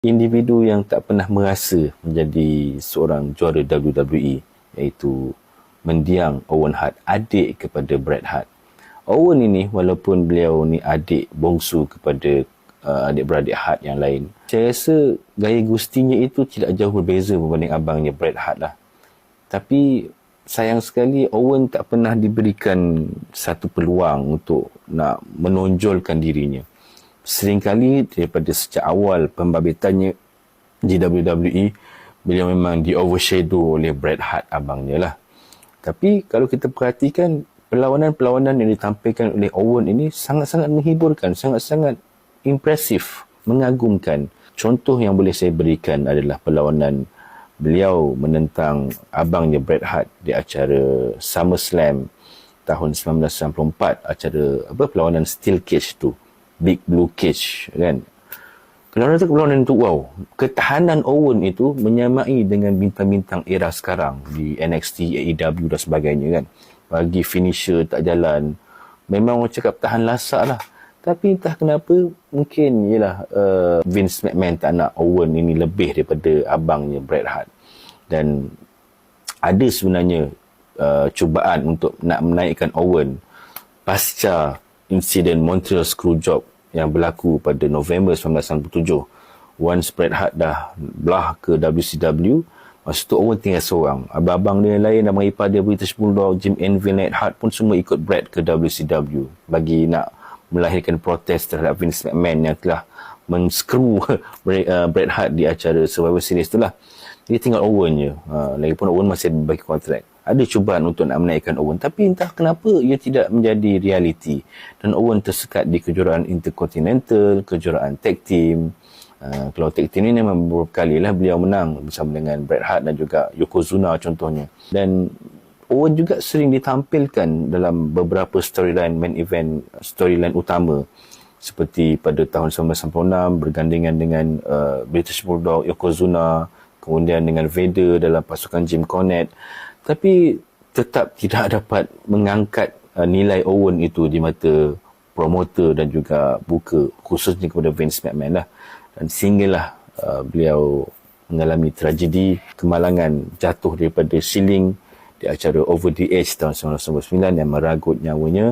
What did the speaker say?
individu yang tak pernah merasa menjadi seorang juara WWE, iaitu mendiang Owen Hart, adik kepada Bret Hart. Owen ini, walaupun beliau ni adik bongsu kepada adik-beradik Hart yang lain, saya rasa gaya gustinya itu tidak jauh berbeza berbanding abangnya Bret Hart lah. Tapi sayang sekali Owen tak pernah diberikan satu peluang untuk nak menonjolkan dirinya. Seringkali daripada sejak awal pembabitannya di WWE, beliau memang di-overshadow oleh Bret Hart, abangnya lah. Tapi kalau kita perhatikan, perlawanan-perlawanan yang ditampilkan oleh Owen ini sangat-sangat menghiburkan, sangat-sangat impresif, mengagumkan. Contoh yang boleh saya berikan adalah perlawanan beliau menentang abangnya Bret Hart di acara SummerSlam tahun 1994, acara perlawanan Steel Cage tu, Big Blue Cage kan. Perlawanan itu, wow, ketahanan Owen itu menyamai dengan bintang-bintang era sekarang di NXT, AEW dan sebagainya kan. Bagi finisher tak jalan, memang orang cakap tahan lasak lah. Tapi entah kenapa, mungkin Vince McMahon tak nak Owen ini lebih daripada abangnya Bret Hart. Dan ada sebenarnya cubaan untuk nak menaikkan Owen pasca insiden Montreal Screwjob yang berlaku pada November 1997. Once Bret Hart dah belah ke WCW, masa tu Owen tinggal seorang. Abang-abang dia yang lain, abang ipar dia, British Bulldog, Jim Anvil, Neil Hart pun semua ikut Bret ke WCW bagi nak melahirkan protes terhadap Vince McMahon yang telah men-screw Bret Hart di acara Survivor Series tu lah. Jadi tinggal Owen je. Lagipun Owen masih bagi kontrak. Ada cubaan untuk nak menaikkan Owen, tapi entah kenapa ia tidak menjadi realiti. Dan Owen tersekat di kejuaraan Intercontinental, kejuaraan tag team. Kalau tag team ni memang beberapa kali lah beliau menang bersama dengan Bret Hart dan juga Yokozuna contohnya. Dan Owen juga sering ditampilkan dalam beberapa storyline main event, storyline utama. Seperti pada tahun 1996 bergandingan dengan British Bulldog, Yokozuna, kemudian dengan Vader dalam pasukan Jim Cornette. Tapi tetap tidak dapat mengangkat nilai Owen itu di mata promoter dan juga booker, khususnya kepada Vince McMahon lah. Dan sehinggalah beliau mengalami tragedi kemalangan, jatuh daripada ceiling di acara Over the Edge tahun 1999 yang meragut nyawanya.